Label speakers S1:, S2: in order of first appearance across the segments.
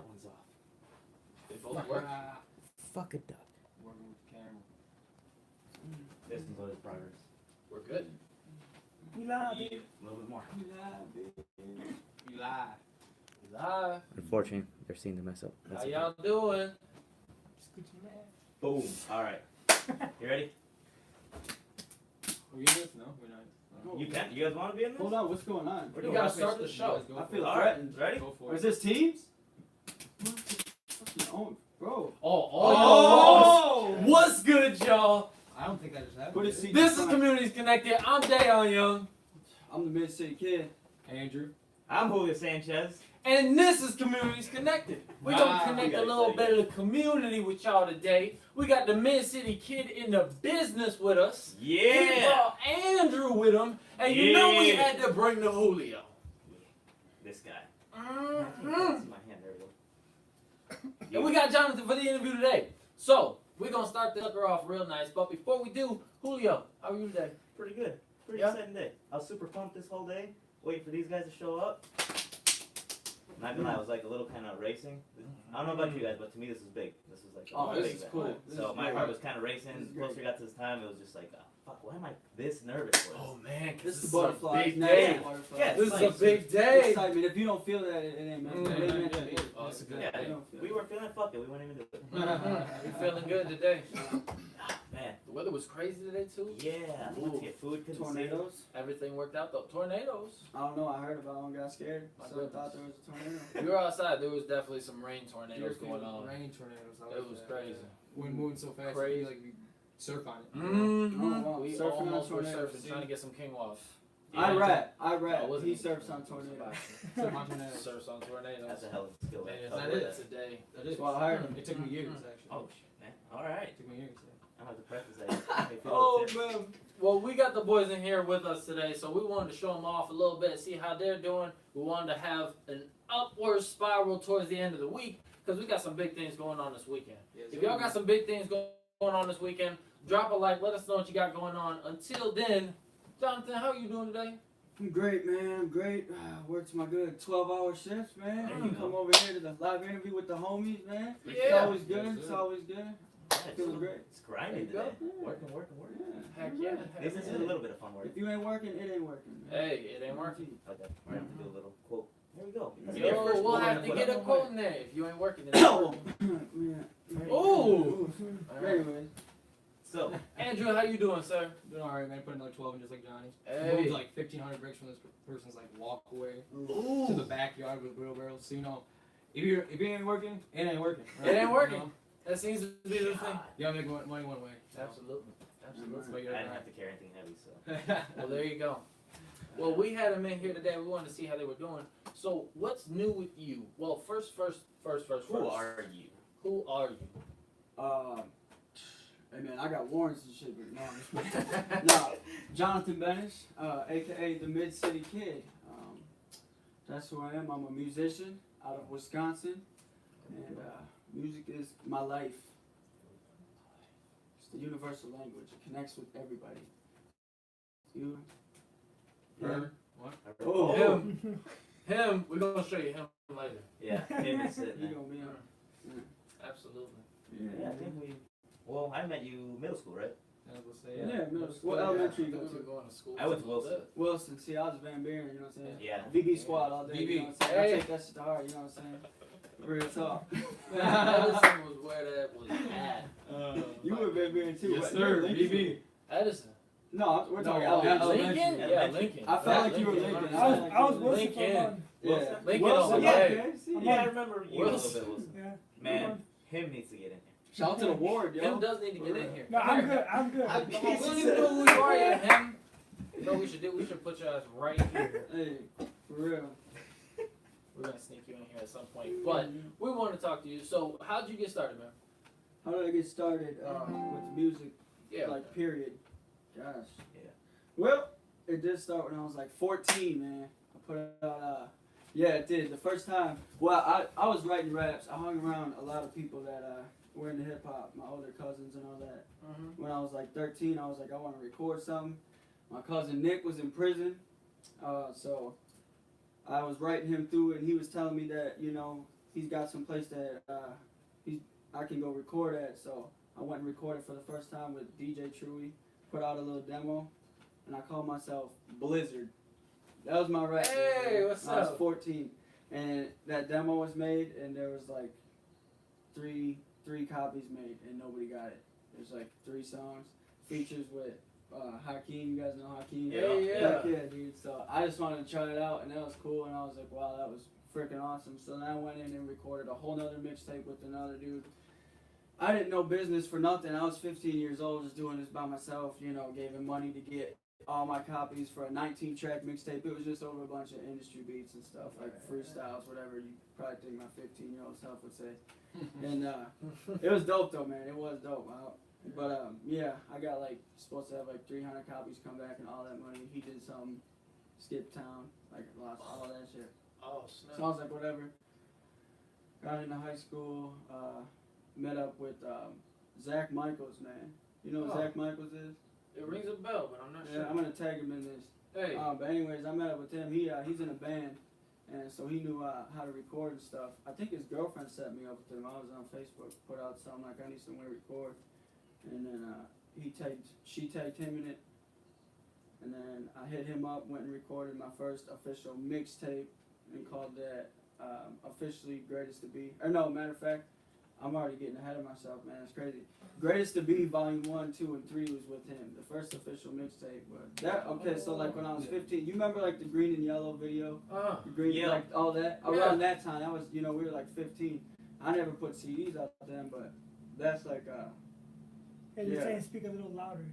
S1: one's off. They both work.
S2: Fuck a duck.
S3: Working with the camera.
S4: This is what is progress.
S1: We're good.
S2: We live,
S1: Yeah.
S2: baby.
S4: A little bit more.
S3: You live, baby. You live.
S1: Live.
S2: Unfortunately, they're seeing the mess up.
S1: How
S2: That's
S1: y'all doing?
S4: Boom. All right. You ready?
S3: Are we in this? No, we're not.
S5: Oh.
S4: You can. You guys want to be in this?
S5: Hold on, what's going on?
S4: We're
S1: You
S4: doing
S1: gotta
S4: rock,
S1: start
S4: paper,
S1: the show.
S5: I feel
S4: All right.
S5: threatened.
S4: Ready?
S3: Go for
S5: Or
S3: it.
S5: is this teams? Oh, bro.
S1: Oh! What's good, y'all?
S3: I don't think that just happened.
S5: What is
S3: did it?
S5: he-
S1: This is Communities Connected. I'm Dayon Young.
S5: I'm the Mid-City Kid.
S3: Andrew.
S4: I'm Julio Sanchez.
S1: And this is Communities Connected. We're gonna
S3: Ah,
S1: connect
S4: we
S1: a
S4: got
S1: little
S4: excited.
S1: bit of the community with y'all today. We got the Mid-City Kid in the business with us. He
S4: Yeah.
S1: brought Andrew with him. And you know we
S4: Yeah.
S1: had to bring the Julio.
S4: This guy.
S1: Mhm.
S4: That's my hand. There we go.
S1: And we got Jonathan for the interview today. So, we're going to start the sucker off real nice. But before we do, Julio, how are you today?
S4: Pretty good. Pretty
S1: Yeah?
S4: exciting day. I was super pumped this whole day, waiting for these guys to show up. Not gonna lie, I was like a little kind of racing. I don't know about you guys, but to me this was big. This was like
S5: Oh,
S4: a
S5: this
S4: big
S5: is
S4: event.
S5: cool. This
S4: So
S5: is
S4: my
S5: great.
S4: heart was kind of racing.
S5: This is
S4: The closer
S5: great.
S4: we got to this time, it was just like, fuck, why am I this nervous for this?
S1: Oh, man. 'Cause
S5: This
S1: this
S5: is
S1: is
S5: the
S1: a
S5: butterflies.
S1: big
S5: Now
S1: day.
S5: it's the butterflies.
S4: Yeah,
S1: This is
S4: Nice.
S1: a big day.
S5: Excitement. If you don't feel that, it ain't meant.
S1: Mm.
S5: It ain't meant to be.
S1: Oh, it's a good
S4: Yeah,
S1: day.
S5: You don't feel
S4: we
S5: it.
S4: weren't feeling it, fuck it, we wouldn't even do it.
S1: We feeling good today.
S4: Man,
S1: The weather was crazy today, too.
S4: yeah,
S1: Ooh.
S4: let's get food, couldn't see.
S5: Tornadoes?
S1: Everything worked out, though. Tornadoes.
S5: I don't know. I heard about one. Got scared.
S1: My
S5: So I thought
S1: goodness.
S5: there was a tornado.
S1: We were outside. There was definitely some rain tornadoes going on.
S3: Rain tornadoes. I
S1: It
S3: like
S1: was
S3: that.
S1: crazy.
S3: Wind moving so fast.
S1: Crazy.
S3: You feel like we surf on it.
S1: Mm-hmm.
S5: Oh, wow.
S1: We
S5: Surfing on
S1: almost were
S5: tornadoes.
S1: surfing, trying to get some king wash.
S5: I
S4: Yeah,
S5: rap.
S1: Oh, wasn't
S5: He
S1: it?
S5: surfs on tornadoes.
S3: Surf on tornadoes.
S1: Surfs on tornadoes.
S4: That's a hell of a skill.
S1: Man,
S4: I'll
S3: that
S4: do
S3: is.
S1: today.
S3: That is.
S5: That's why I hired him.
S3: It took me years, actually.
S4: Oh shit, man. Alright.
S3: It took me years.
S4: I'm gonna have to practice that. Hey, feel
S1: Oh
S4: it.
S1: man. Well, we got the boys in here with us today, so we wanted to show them off a little bit, see how they're doing. We wanted to have an upward spiral towards the end of the week because we got some big things going on this weekend.
S3: Yes,
S1: If
S3: sir.
S1: y'all got some big things going on this weekend, drop a like. Let us know what you got going on. Until then, Jonathan, how are you doing today?
S5: I'm great, man. I'm great. Works my good 12-hour shifts, man.
S4: There you go.
S5: Come over here to the live interview with the homies, man. It's
S1: Yeah.
S5: always good.
S3: Yes,
S5: It's
S3: sir.
S5: always good.
S4: Yeah,
S5: Feeling great.
S4: It's grinding
S1: There you
S4: today.
S5: go.
S4: Working.
S5: Yeah.
S1: Heck yeah.
S4: This is a little bit of fun work.
S5: If you ain't working, it ain't working. Man.
S1: Hey, it ain't working.
S4: Okay, we're gonna have to do a little quote. There we go.
S1: Yo, we'll have to get a quote in there. If you ain't working, it ain't
S5: Oh.
S1: working.
S5: Yeah.
S1: Ooh.
S5: Anyways,
S4: So,
S1: Andrew, how you doing, sir?
S3: Doing alright, man. Putting like 12 in just like Johnny.
S1: Hey.
S3: Moved like 1,500 bricks from this person's like walkway
S1: Ooh.
S3: to the backyard with wheelbarrows. So you know, if you ain't working, it ain't working.
S1: It ain't working.
S3: You know?
S1: That seems to be the thing.
S3: You gotta make money one way.
S1: Absolutely. Absolutely.
S3: That's what
S4: I
S3: you
S4: didn't
S3: gotta
S4: have to carry anything heavy, so.
S3: do.
S1: Well, there you go. Well, we had them in here today. We wanted to see how they were doing. So, what's new with you? Well, first.
S4: Who are you?
S1: Who are you?
S5: hey man, I got warrants and shit, but no, I'm just kidding. No, Jonathan Benish, aka the Mid-City Kid. That's who I am. I'm a musician out of Wisconsin, and music is my life. It's the universal language. It connects with everybody. You?
S3: Her? What?
S5: Oh,
S1: Him. We're gonna show you him later.
S4: Yeah, him is it,
S5: You
S4: man.
S5: gonna be on?
S1: Absolutely.
S4: Yeah, I think we. Well, I met you middle school, right?
S3: I was gonna say,
S5: Yeah, middle school.
S1: What
S5: What elementary
S1: we
S5: you go
S1: were
S5: to?
S1: going to school.
S4: I went to
S1: for a little
S4: Wilson.
S1: bit.
S5: Wilson. See, I was Van Buren, you know what I'm saying?
S4: Yeah.
S5: VB squad all day, you know what I'm saying?
S1: Hey.
S5: I take that shit to heart, you know what I'm saying? Real talk.
S1: Edison was where that was at.
S5: You were Van Buren too.
S3: Yes,
S5: but
S3: sir.
S5: you're Lincoln.
S3: BB.
S1: Edison.
S5: No, we're talking
S3: No,
S5: elementary.
S1: Lincoln?
S4: Yeah,
S1: Yeah,
S4: Lincoln.
S1: Lincoln.
S5: I felt like you were Lincoln.
S6: I was Wilson for
S1: Lincoln.
S6: fun.
S5: Yeah.
S1: Lincoln
S5: Wilson,
S1: on the
S5: yeah,
S1: way.
S5: okay, see?
S4: Yeah, I remember you a little
S1: Wilson.
S4: bit, Wilson.
S6: Yeah.
S4: Man, him needs to get in here.
S5: Shout out to the ward, yo.
S1: Him does need to get in here.
S6: No, I'm good. I'm good.
S1: We don't even know who you are yet, him. You know what we should do? We should put your ass right here.
S5: Hey, for real.
S1: We're gonna sneak you in here at some point. But we want to talk to you. So, how'd you get started, man?
S5: How did I get started with music?
S1: Yeah.
S5: Like, period. Gosh.
S4: Yeah.
S5: Well, it did start when I was like 14, man. I put out, yeah, it did. The first time, well, I was writing raps. I hung around a lot of people that were into hip hop, my older cousins and all that.
S1: Mm-hmm.
S5: When I was like 13, I was like, I want to record something. My cousin Nick was in prison, so I was writing him through it, and he was telling me that, you know, he's got some place that I can go record at. So I went and recorded for the first time with DJ Truey. Put out a little demo, and I called myself Blizzard. That was my rap.
S1: Hey, what's
S5: I was
S1: up?
S5: 14, and that demo was made, and there was like three copies made, and nobody got it. There's like 3 songs, features with Hakeem. You guys know Hakeem?
S1: Yeah.
S5: Yeah, dude. So I just wanted to try it out, and that was cool. And I was like, wow, that was freaking awesome. So then I went in and recorded a whole nother mixtape with another dude. I didn't know business for nothing. I was 15 years old, just doing this by myself. You know, gave him money to get all my copies for a 19-track mixtape. It was just over a bunch of industry beats and stuff, like freestyles, whatever you probably think my 15-year-old self would say. And it was dope though, man. It was dope. But yeah, I got like supposed to have like 300 copies come back and all that money. He did some skip town, like lost all that shit.
S1: Oh, snap.
S5: So I was like, whatever. Got into high school, met up with Zach Michaels, man. You know who
S1: Oh.
S5: Zach Michaels is?
S1: It rings a bell, but I'm not
S5: Yeah,
S1: sure.
S5: I'm gonna tag him in this.
S1: Hey.
S5: But anyways, I met up with him. He's in a band, and so he knew how to record and stuff. I think his girlfriend set me up with him. I was on Facebook, put out something like I need somewhere to record, and then she tagged him in it, and then I hit him up, went and recorded my first official mixtape, and called that officially Greatest to Be. Or no, matter of fact, I'm already getting ahead of myself, man. It's crazy. Greatest to Be Volume 1, 2, and 3 was with him. The first official mixtape. But that okay. So like when I was 15, you remember like the green and yellow video? The green,
S4: Yeah.
S5: like all that.
S1: Yeah.
S5: Around that time, that was we were like 15. I never put CDs out then, but that's like
S6: And you're
S5: Yeah.
S6: saying speak a little louder.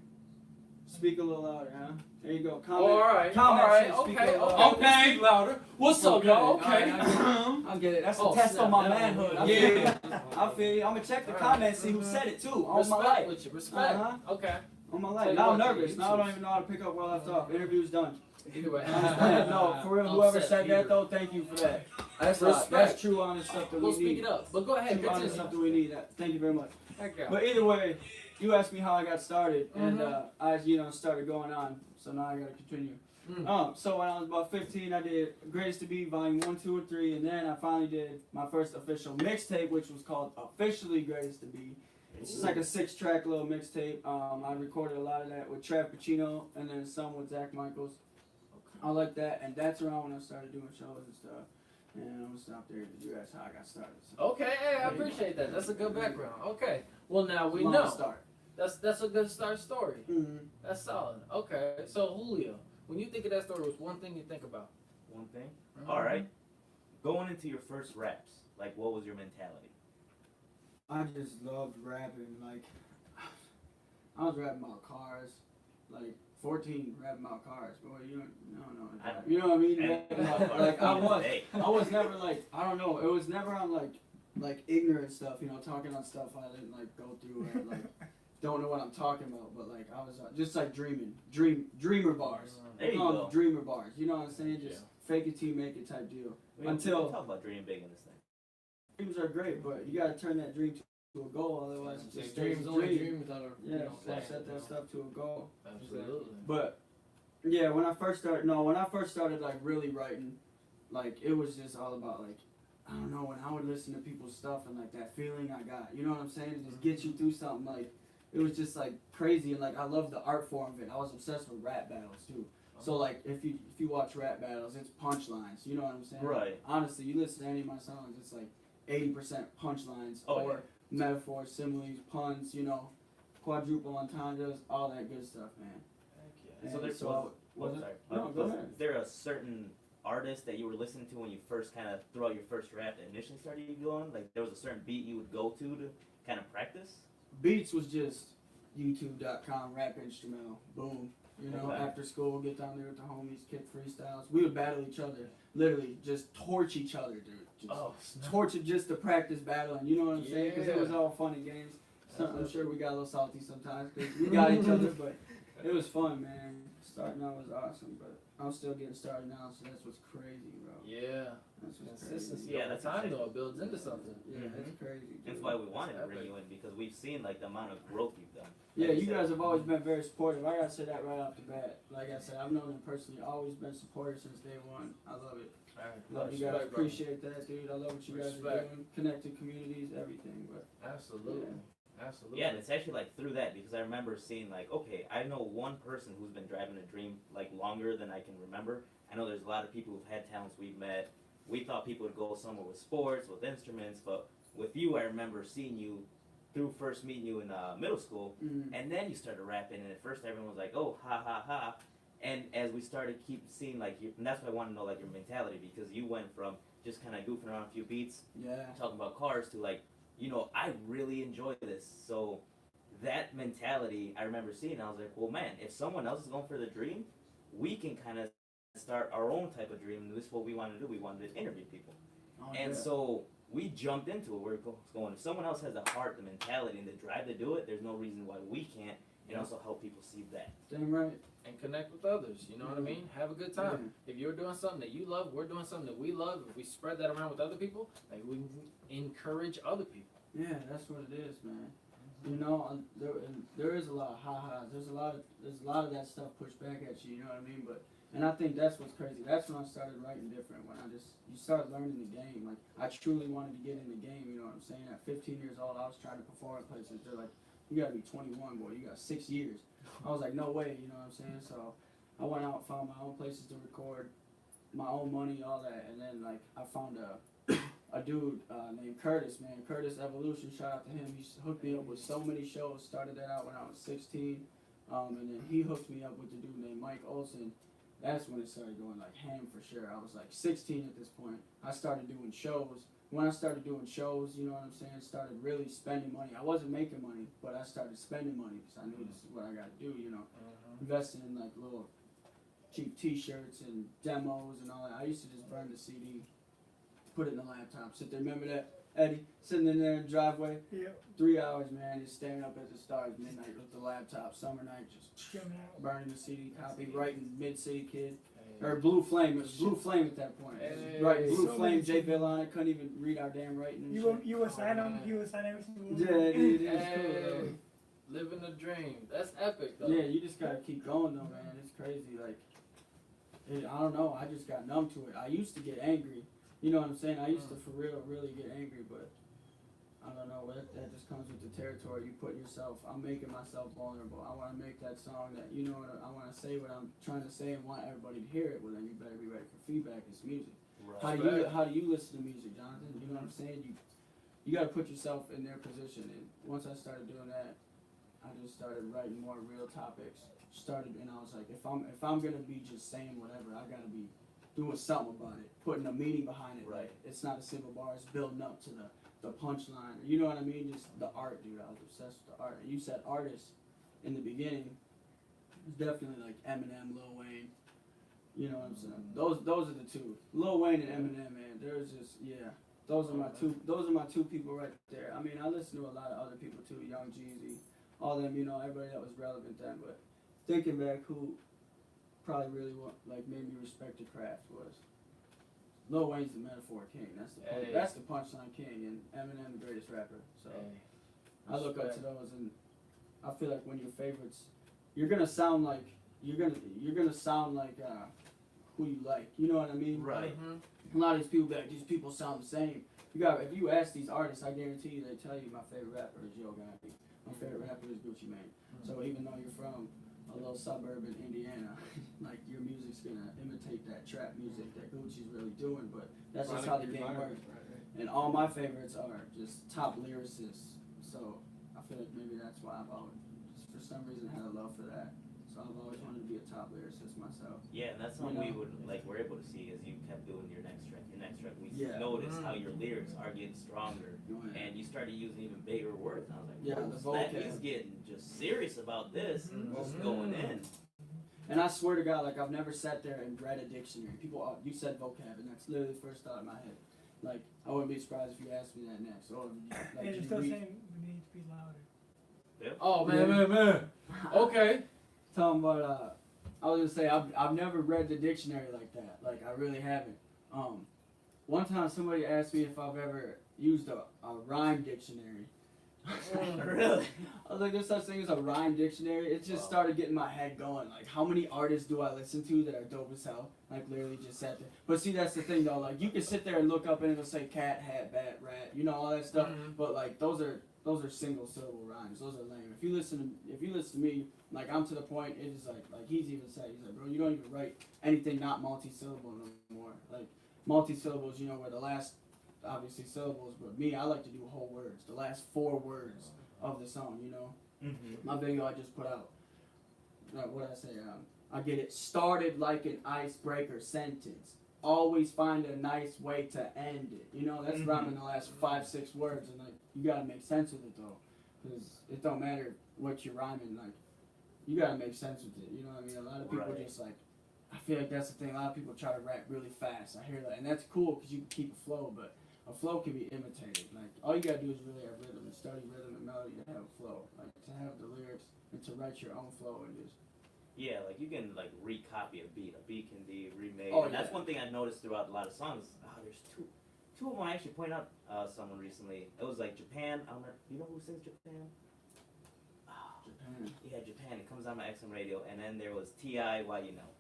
S5: speak a little louder, huh? There you go.
S1: Oh,
S5: Comment.
S1: all right.
S5: comment,
S1: all right.
S5: say, speak
S1: Okay.
S5: a little louder.
S1: Okay. Speak louder. What's up, y'all? Okay.
S5: I'll get it. That's a test
S1: snap.
S5: on my
S1: That
S5: manhood.
S1: one.
S5: I feel
S1: Yeah.
S5: you. I feel you. I'm gonna check the
S1: All
S5: comments, see who said it too. On my
S1: Respect
S5: life.
S1: with you. Respect.
S5: Uh-huh.
S1: Okay.
S5: On my
S1: Tell
S5: life.
S1: you
S5: Now I'm
S1: what,
S5: nervous.
S1: the
S5: Now I don't
S1: YouTubes-
S5: even know how to pick up where I left off. Interview's done.
S1: Either way.
S5: No, for real. Whoever said that though, thank you for that. That's
S1: Respect.
S5: that's true, honest stuff that
S1: We'll
S5: we
S1: speak
S5: need.
S1: it up. But go ahead.
S5: True, honest stuff that we need. Thank you very much.
S1: Heck yeah.
S5: But either way, you asked me how I got started, and
S1: Mhm.
S5: I started going on. So now I gotta continue. So when I was about 15, I did Greatest to Be Volume 1, 2, and 3, and then I finally did my first official mixtape, which was called Officially Greatest to Be. It's just like a 6-track little mixtape. I recorded a lot of that with Trav Pacino, and then some with Zach Michaels. I like that, and that's around when I started doing shows and stuff. And I'm gonna stop there because you asked how I got started. So.
S1: Okay. Hey, I appreciate that. That's a good background. Okay. Well, now we
S5: Long
S1: know.
S5: Start.
S1: That's a good start story.
S5: Mm-hmm.
S1: That's solid. Okay. So Julio, when you think of that story, what's one thing you think about?
S4: One thing. All right. Going into your first raps, like what was your mentality?
S5: I just loved rapping. Like, I was rapping about cars. Like, 14 rapping about cars. Boy, you don't know.
S4: I don't-
S5: You know what I mean?
S4: And-
S5: Like, I was.
S4: Hey.
S5: I was never like, I don't know. It was never on like ignorant stuff. You know, talking on stuff I didn't like go through or like don't know what I'm talking about. But like, I was just like dreamer bars.
S4: There you go.
S5: Dreamer bars. You know what I'm saying? Just
S1: Yeah.
S5: fake it till you make it type deal.
S4: We
S5: Until-
S4: don't talk about dreaming big in this thing.
S5: Dreams are great, but you gotta turn that dream to a goal. Otherwise, it just stays
S3: Dreams
S5: a
S3: only
S5: dream.
S3: dream without a
S5: Yeah,
S1: Exactly.
S5: set that stuff to a goal.
S1: Absolutely.
S5: But yeah, when I first started like really writing, like it was just all about like I don't know, when I would listen to people's stuff and like that feeling I got, you know what I'm saying? It just gets you through something. Like it was just like crazy, and like I love the art form of it. I was obsessed with rap battles too. So like if you watch rap battles, it's punchlines. You know what I'm saying?
S4: Right.
S5: Honestly, you listen to any of my songs, it's like 80% punchlines
S4: Oh,
S5: or metaphors, similes, puns. You know, quadruple entendres, all that good stuff, man.
S4: So
S5: And
S4: there's
S5: so was it?
S4: sorry.
S5: No, go ahead.
S4: Is there a certain artist that you were listening to when you first kind of threw out your first rap that initially started you going? Like there was a certain beat you would go to kind of practice?
S5: Beats was just YouTube.com rap instrumental. Boom. You know,
S4: Okay.
S5: after school, get down there with the homies, kick freestyles. We would battle each other, literally, just torch each other, dude. Just
S1: Oh,
S5: torch it just to practice battling. You know what I'm saying? Because it was
S1: Yeah.
S5: all fun and games. So, I'm sure we got a little salty sometimes because we got each other, but it was fun, man. Starting out was awesome, but I'm still getting started now, so that's what's crazy, bro.
S1: Yeah.
S5: That's what's
S1: Consistency
S5: crazy.
S4: Yeah,
S1: over
S4: that's
S1: time,
S4: exciting.
S1: though, it builds into something.
S5: Yeah, that's crazy.
S4: That's
S5: dude.
S4: why we wanted to
S1: That's
S4: bring
S1: epic.
S4: you in because we've seen like the amount of growth you've done.
S5: Yeah,
S4: Like
S5: you
S4: said.
S5: guys have always been very supportive. I gotta say that right off the bat. Like I said, I've known him personally, always been supportive since day one. I love it. Love you guys. Appreciate that, dude. I love what you guys are doing. Connecting communities, everything. But
S3: Absolutely. Absolutely.
S4: Yeah, and it's actually like through that because I remember seeing like, okay, I know one person who's been driving a dream like longer than I can remember. I know there's a lot of people who've had talents we've met. We thought people would go somewhere with sports, with instruments, but with you, I remember seeing you through first meeting you in middle school, and then you started rapping, and at first everyone was like, oh, ha, ha, ha. And as we started keep seeing like you, and that's why I want to know like your mentality because you went from just kind of goofing around a few beats, talking about cars to like, you know, I really enjoy this. So that mentality, I remember seeing, I was like, well, man, if someone else is going for the dream, we can kind of start our own type of dream. And this is what we wanted to do. We wanted to interview people. So we jumped into it. We're going, if someone else has the heart, the mentality, and the drive to do it, there's no reason why we can't. And also help people see that.
S5: Damn right.
S1: And connect with others, you know what I mean? Have a good time. If you're doing something that you love, we're doing something that we love. If we spread that around with other people, like we can encourage other people.
S5: Yeah, that's what it is, man. You know, there is a lot of ha-has. There's a lot of that stuff pushed back at you. You know what I mean? And I think that's what's crazy. That's when I started writing different. When you start learning the game. Like I truly wanted to get in the game. You know what I'm saying? At 15 years old, I was trying to perform at places. They're like, you gotta be 21, boy. You got 6 years. I was like, no way. You know what I'm saying? So I went out, found my own places to record, my own money, all that, and then like I found a dude named Curtis, man. Curtis Evolution, shout out to him. He hooked me up with so many shows. Started that out when I was 16. And then he hooked me up with the dude named Mike Olson. That's when it started going like ham for sure. I was like 16 at this point. I started doing shows. When I started doing shows, you know what I'm saying, started really spending money. I wasn't making money, but I started spending money because I knew this is what I got to do, you know. Investing in like little cheap t-shirts and demos and all that. I used to just burn the CD, put it in the laptop, sit there. Remember that, Eddie? Sitting in there in the driveway?
S6: Yeah.
S5: 3 hours, man, just staring up at the stars midnight with the laptop, summer night, just
S6: Jamming out.
S5: burning the CD, copy, writing Mid-City Kid. Or Blue Flame. It was Blue Flame at that point. Right, Blue
S6: So
S5: Flame,
S6: many-
S5: JVilla on it. Couldn't even read our damn writing and shit.
S6: You would sign on. You would sign every single one.
S5: Yeah, dude, it was
S1: Hey,
S5: cool,
S1: living the dream. That's epic, though.
S5: though. Yeah, you just gotta keep going, though, man. It's crazy. Like, I don't know. I just got numb to it. I used to get angry. You know what I'm saying? I used to, for real, really get angry, but I don't know. That just comes with the territory. You put yourself, I'm making myself vulnerable. I want to make that song that, you know what, I want to say what I'm trying to say and want everybody to hear it. Well, then you better be ready for feedback. It's music.
S4: Right.
S5: How do you listen to music, Jonathan? You know what I'm saying? You got to put yourself in their position. And once I started doing that, I just started writing more real topics. And I was like, if I'm gonna be just saying whatever, I gotta be doing something about it, putting a meaning behind it.
S4: Right.
S5: Like, it's not a single bar. It's building up to the punchline. You know what I mean? Just the art, dude. I was obsessed with the art. And you said artists in the beginning. It's definitely like Eminem, Lil Wayne. You know what I'm saying? Those are the two. Lil Wayne and Eminem, man. There's just Those are my two. Those are my two people right there. I mean, I listen to a lot of other people too. Young Jeezy, all them. You know, everybody that was relevant then. But thinking back, who probably really made me respect the craft was Lil Wayne's the metaphor king. That's the punchline king, and Eminem the greatest rapper. So I look up to those, and I feel like when your favorites, you're gonna sound like who you like. You know what I mean?
S4: Right.
S5: A lot of these people be like, these people sound the same. If you ask these artists, I guarantee you they tell you my favorite rapper is Yo Gotti. My favorite rapper is Gucci Mane. So even though you're from a little suburb in Indiana, like your music's gonna imitate that trap music that Gucci's really doing, but that's just how the game works. And all my favorites are just top lyricists. So I feel like maybe that's why I've always, just for some reason, had a love for that. So I've always wanted to be a top lyricist myself.
S4: Yeah, and that's something we were able to see as you kept doing your next track. We noticed how your lyrics are getting stronger, and you started using even bigger words. And I was like, he's getting just serious about this, just going in.
S5: And I swear to God, like I've never sat there and read a dictionary. People, you said vocab, and that's literally the first thought in my head. Like I wouldn't be surprised if you asked me that next. Or
S6: And you're still saying we need to be louder.
S4: Yep.
S1: Oh man. Okay.
S5: Talking about, I was gonna say I've never read the dictionary like that. Like I really haven't. One time somebody asked me if I've ever used a rhyme dictionary,
S4: Really?
S5: I was like, there's such thing as a rhyme dictionary. It just started getting my head going. Like, how many artists do I listen to that are dope as hell? Like, literally just sat there. But see, that's the thing though. Like, you can sit there and look up and it'll say cat, hat, bat, rat, you know, all that stuff. But like, those are single syllable rhymes. Those are lame. If you listen to me, like, I'm to the point. It is like he's even said. He's like, bro, you don't even write anything not multi-syllable no more. Like, multi-syllables, you know, where the last obviously syllables. But me, I like to do whole words. The last 4 words of the song, you know. My video I just put out. What I say? I get it started like an icebreaker sentence. Always find a nice way to end it. You know, that's rhyming the last 5-6 words, and like you gotta make sense with it though, because it don't matter what you're rhyming. Like you gotta make sense with it. You know what I mean? A lot of people just like. I feel like that's the thing. A lot of people try to rap really fast. I hear that, and that's cool because you can keep a flow, but a flow can be imitated. Like all you gotta do is really have rhythm and study rhythm and melody to have a flow. Like to have the lyrics and to write your own flow and just.
S4: Yeah, like you can like recopy a beat. A beat can be remade.
S5: Oh,
S4: And that's
S5: yeah.
S4: one thing I noticed throughout a lot of songs. There's two of them. I actually pointed out someone recently. It was like Japan. I don't know. You know who sings Japan?
S5: Japan.
S4: Yeah, Japan. It comes on my XM radio. And then there was T.I. Why You Know.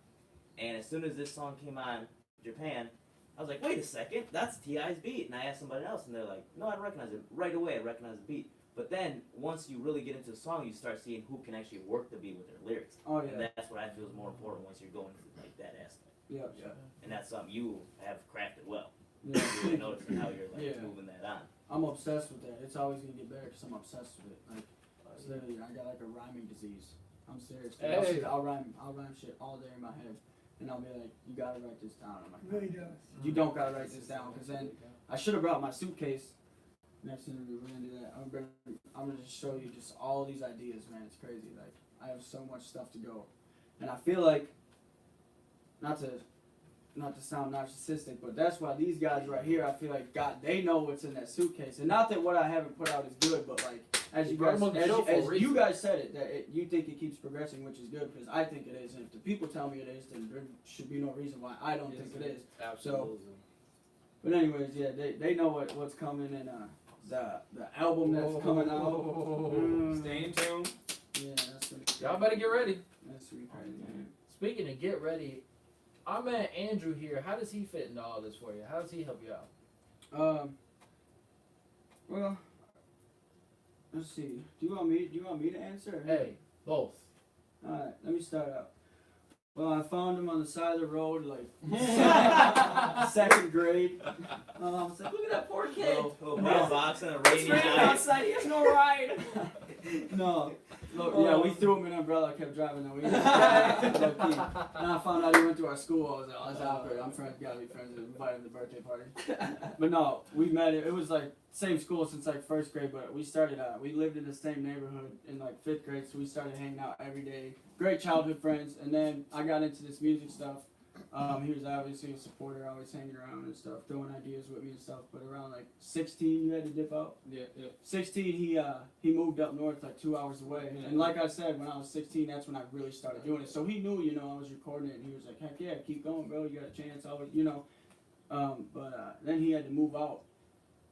S4: And as soon as this song came on, Japan, I was like, wait a second, that's T.I.'s beat. And I asked somebody else, and they're like, no, I don't recognize it. Right away, I recognize the beat. But then, once you really get into the song, you start seeing who can actually work the beat with their lyrics.
S5: Oh
S4: And
S5: yeah.
S4: that's what I feel is more important once you're going through like that aspect.
S5: Yeah. Yeah.
S4: And that's something you have crafted well.
S5: Yeah.
S4: You really noticing how you're like
S5: Yeah.
S4: moving that on.
S5: I'm obsessed with that. It's always gonna get better because I'm obsessed with it. Like it's literally, I got like a rhyming disease. I'm serious. dude.
S1: Hey.
S5: I'll rhyme shit all day in my head, and I'll be like, you gotta write this down. I'm like,
S6: Really does.
S5: you don't gotta write this down because then I should have brought my suitcase. Next interview, we're gonna do that. I'm gonna just show you just all these ideas, man. It's crazy. Like I have so much stuff to go, and I feel like not to sound narcissistic, but that's why these guys right here, I feel like they know what's in that suitcase, and not that what I haven't put out is good, but like as you guys, as you guys said it, that you think it keeps progressing, which is good because I think it is, and if the people tell me it is, then there should be no reason why I don't think it is.
S1: Absolutely.
S5: But anyways, yeah, they know what's coming, and the album that's coming out.
S3: Stay in tune.
S5: Yeah, that's gonna be
S1: Y'all better get ready.
S5: That's gonna be crazy, man.
S1: Speaking of get ready, our man Andrew here, how does he fit into all this for you? How does he help you out?
S5: Well, let's see. Do you want me to answer? Or
S1: Hey, both.
S5: All right, let me start out. Well, I found him on the side of the road, like second grade. I was like, look at that poor kid.
S4: Little red box and a rainy
S5: It's raining
S4: night.
S5: outside. He has no ride. No. Look, yeah, we threw him in an umbrella. Kept driving though. And I found out he went to our school. I was like, oh, that's awkward. I'm friends. Gotta be friends. Invite him to the birthday party. But no, we met. It was like same school since like first grade. But we started. We lived in the same neighborhood in like 5th grade, so we started hanging out every day. Great childhood friends. And then I got into this music stuff. He was obviously a supporter, always hanging around and stuff, throwing ideas with me and stuff. But around like 16, you had to dip out.
S3: Yeah.
S5: 16, he moved up north like 2 hours away. And like I said, when I was 16, that's when I really started doing it. So he knew, I was recording it, and he was like, heck yeah, keep going, bro. You got a chance, always, But then he had to move up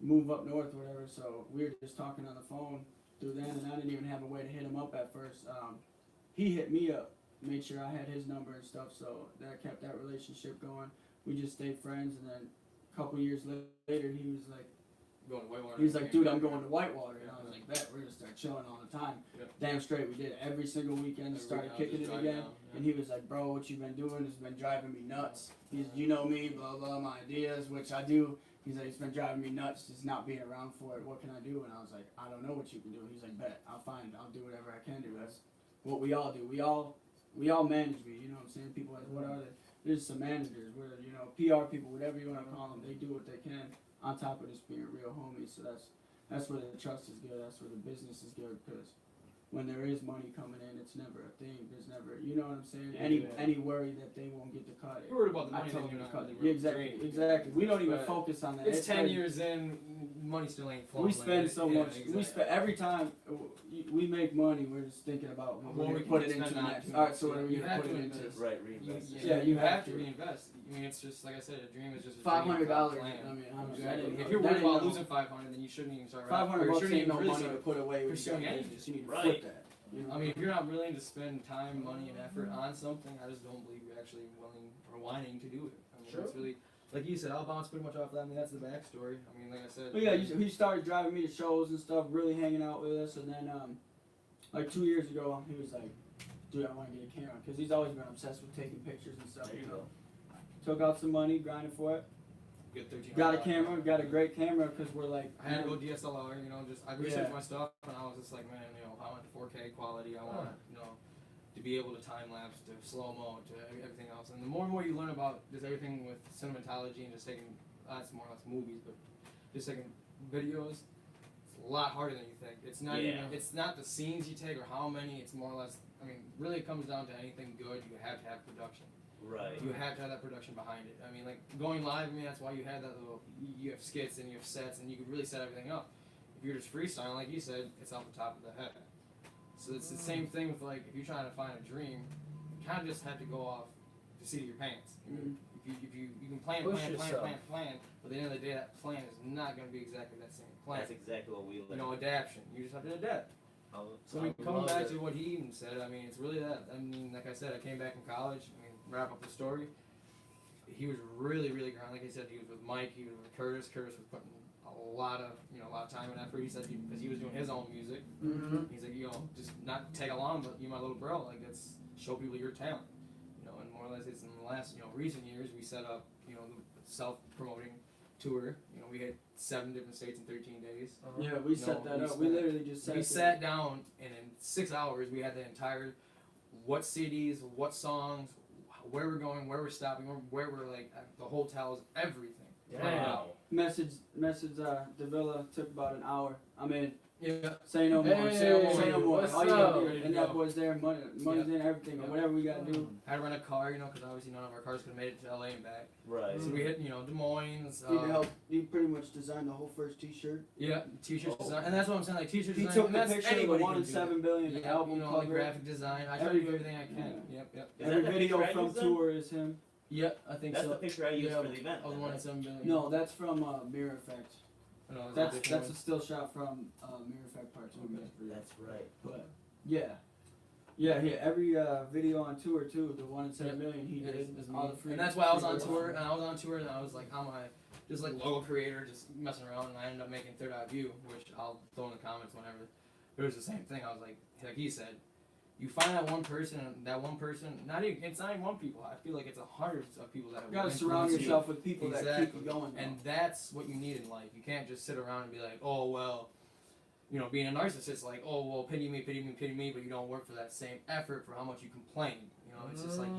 S5: north or whatever. So we were just talking on the phone through then, and I didn't even have a way to hit him up at first. He hit me up. Made sure I had his number and stuff, so that kept that relationship going. We just stayed friends, and then a couple years later, he was like, dude, I'm going to Whitewater, and I was like, bet, we're gonna start chilling all the time.
S3: Yep.
S5: Damn straight, we did it every single weekend, started kicking it again, and he was like, bro, what you've been doing has been driving me nuts. He's, you know me, blah, blah, my ideas, which I do. He's like, it's been driving me nuts just not being around for it. What can I do? And I was like, I don't know what you can do. He's like, bet, I'll do whatever I can do. That's what we all do. We all manage me, you know what I'm saying? People like, what are they? There's some managers, where, PR people, whatever you want to call them, they do what they can on top of just being real homies. So that's where the trust is good. That's where the business is good, because when there is money coming in, it's never a thing. There's never, you know what I'm saying?
S3: Yeah,
S5: Any worry that they won't get the cut.
S3: You're worried about the
S5: I
S3: money,
S5: tell
S3: then
S5: them
S3: you're
S5: to
S3: not
S5: cut it.
S3: really
S5: Exactly,
S3: dreaming.
S5: exactly. We don't even
S3: But
S5: focus on that.
S3: It's 10
S5: like-
S3: years in, money still ain't flowing.
S5: We spend so much.
S3: Exactly.
S5: We spend every time we make money. We're just thinking about
S3: What
S5: we're
S3: we
S5: gonna
S3: can
S5: put it
S3: spend
S5: into the
S3: on
S5: next.
S3: too
S5: All right,
S3: much.
S5: so what are we
S3: You
S5: gonna
S3: have
S5: put
S3: to
S5: it into?
S3: invest.
S4: Right, reinvest.
S5: Yeah, you have to.
S3: reinvest. I mean, it's just like I said, a dream is just a
S5: $500.
S3: dream.
S5: I mean, honestly,
S3: Exactly. If you're worried about losing 500, then you shouldn't even start.
S5: $500
S3: shouldn't
S5: ain't
S3: even
S5: no
S3: really
S5: money to
S3: start
S5: put away. When
S3: pursuing
S5: you got
S3: anything.
S5: business. You need to
S4: Right.
S5: flip that. You know?
S3: I mean, if you're not willing to spend time, money, and effort on something, I just don't believe you're actually willing or wanting to do it. I mean,
S1: Sure.
S3: it's really, like you said, I'll bounce pretty much off that. I mean, that's the backstory. I mean, like I said.
S5: But yeah, he started driving me to shows and stuff, really hanging out with us, and then like 2 years ago, he was like, "Dude, I want to get a camera," because he's always been obsessed with taking pictures and stuff.
S4: There you go.
S5: Took out some money, grinded for it.
S3: Good 13.
S5: Got a camera, got a great camera, because we're like,
S3: I had to go DSLR, you know, just I researched
S5: Yeah.
S3: my stuff, and I was just like, man, you know, I want the 4K quality. I want, you know, to be able to time lapse, to slow mo, to everything else. And the more and more you learn about just everything with cinematology and just taking, that's more or less movies, but just taking videos, it's a lot harder than you think. It's not
S4: Yeah.
S3: even, it's not the scenes you take or how many. It's more or less. I mean, really, it comes down to anything good. You have to have production.
S4: Right.
S3: You have to have that production behind it. I mean, like going live. I mean, that's why you had that little. You have skits and you have sets, and you could really set everything up. If you're just freestyling, like you said, it's off the top of the head. So it's the same thing with like if you're trying to find a dream, you kind of just have to go off the seat of your pants. I mean, if you can plan,
S1: Push
S3: plan,
S1: yourself.
S3: but at the end of the day, that plan is not going to be exactly that same plan.
S4: That's exactly what we
S3: You
S4: learned.
S3: know, adaptation. You just have to adapt. So I mean,
S1: I
S3: coming
S1: love
S3: back
S1: it.
S3: to what he even said, I mean, it's really that. I mean, like I said, I came back from college. I mean, wrap up the story. He was really, really grounded. Like I said, he was with Mike. He was with Curtis. Curtis was putting a lot of time and effort. He said because he was doing his own music.
S1: Mm-hmm.
S3: He's like, you know, just not tag along, but you my little bro. Like, let's show people your talent. You know, and more or less, it's in the last recent years we set up the self-promoting tour. You know, we had 7 different states in 13 days.
S5: yeah, we set that up. We literally just
S3: We sat down, and in 6 hours, we had the entire what cities, what songs, where we're going, where we're stopping, where we're like the hotels, everything.
S1: Wow.
S5: Message JVilla took about an hour. I mean,
S3: Yeah.
S5: say no more,
S1: Hey,
S5: say no more.
S1: what's
S5: All you gotta
S1: up?
S5: do,
S3: Ready to
S5: and
S3: go.
S5: that boy's there, money's in everything, or
S3: Yeah.
S5: whatever we gotta do.
S3: Had to rent a car, because obviously none of our cars could have made it to LA and back.
S4: Right.
S3: So we hit, Des Moines.
S5: He helped. He pretty much designed the whole first T-shirt.
S3: Yeah, t-shirts design, and that's what I'm saying. Like t-shirts
S5: He
S3: design,
S5: took
S3: and
S5: the
S3: that's
S5: picture of the
S3: anybody
S5: 1
S3: can
S5: in
S3: do
S5: 7
S3: it.
S5: billion
S3: Yeah,
S5: album
S3: like
S5: cover.
S3: graphic design. I try to
S5: Every-
S3: do everything I can.
S5: Yeah.
S3: Yep.
S4: Is
S5: Every
S4: that the
S5: video
S4: picture I
S5: from
S4: used then?
S5: tour is him.
S3: Yep, I think
S4: That's
S3: so.
S4: the picture I used
S3: Yeah,
S4: for the event.
S3: of the
S4: then,
S3: 1 in
S4: right?
S3: 7 billion.
S5: No, that's from Mirror Effect.
S3: No, it's
S5: That's
S3: a different
S5: a
S3: one.
S5: still shot from Mirror Effect Part 2.
S3: Okay.
S4: That's right.
S5: But yeah. Every video on tour too. The 1 in 7 million he
S3: It
S5: did.
S3: is
S5: All
S3: me.
S5: the free.
S3: And that's why I was
S5: free
S3: on
S5: videos.
S3: tour, and I was like, I'm just like logo creator, just messing around, and I ended up making Third Eye View, which I'll throw in the comments whenever. But it was the same thing. I was like he said, you find that one person, it's not even one people. I feel like it's hundreds of people that
S5: You gotta
S3: will
S5: surround
S3: influence you.
S5: yourself with people that keep
S3: Exactly.
S5: you going.
S3: And that's what you need in life. You can't just sit around and be like, oh, well, being a narcissist, like, oh, well, pity me, but you don't work for that same effort for how much you complain. It's just like,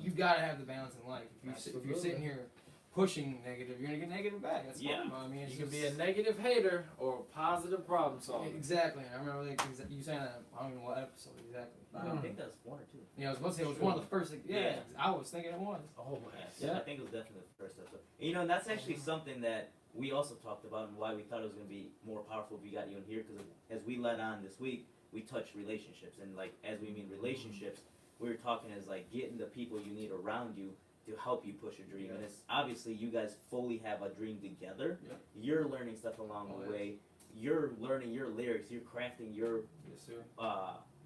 S3: you gotta have the balance in life. If you're sitting here pushing negative, you're gonna get negative back. That's
S4: Yeah.
S3: fine. I mean, it's
S1: You can
S3: just,
S1: be a negative hater or a positive problem solver.
S3: Exactly. I remember you saying that, I don't even know what episode exactly.
S4: I think that's 1 or 2.
S3: Yeah, I was about to say it was one of the first,
S4: Yeah.
S3: I was thinking it was.
S1: Oh,
S4: Yeah,
S3: Yeah.
S4: I think it was definitely the first episode. And, and that's actually something that we also talked about and why we thought it was going to be more powerful if we got you in here, because as we led on this week, we touched relationships. And, like, as we mean relationships, we were talking as, like, getting the people you need around you to help you push a dream. And it's obviously you guys fully have a dream together.
S3: Yeah.
S4: You're learning stuff along the way. You're learning your lyrics. You're crafting your
S3: Yes, sir.